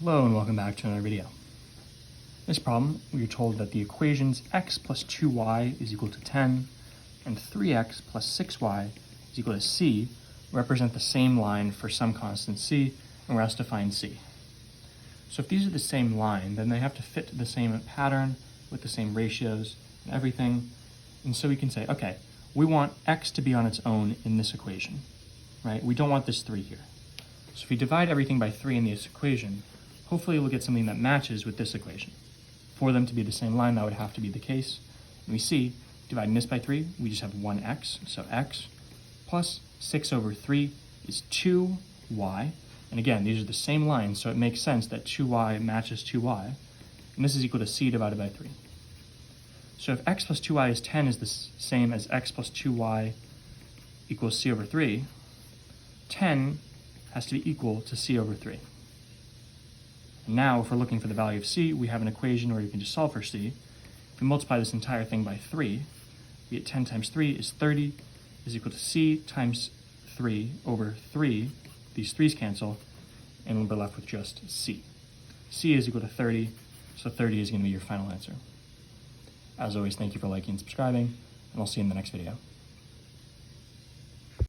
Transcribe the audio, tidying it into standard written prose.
Hello and welcome back to another video. In this problem, we are told that the equations x plus 2y is equal to 10 and 3x plus 6y is equal to c represent the same line for some constant c, and we're asked to find c. So if these are the same line, then they have to fit the same pattern with the same ratios and everything. And so we can say, okay, we want x to be on its own in this equation, right? We don't want this 3 here. So if we divide everything by 3 in this equation, hopefully we'll get something that matches with this equation. For them to be the same line, that would have to be the case. And we see, dividing this by 3, we just have 1x. So x plus 6 over 3 is 2y. And again, these are the same lines, so it makes sense that 2y matches 2y. And this is equal to c divided by 3. So if x plus 2y is 10 is the same as x plus 2y equals c over 3, 10 has to be equal to c over 3. And now, if we're looking for the value of c, we have an equation where you can just solve for c. If we multiply this entire thing by 3, we get 10 times 3 is 30, is equal to c times 3 over 3. These 3's cancel, and we'll be left with just c. c is equal to 30, so 30 is going to be your final answer. As always, thank you for liking and subscribing, and I'll see you in the next video.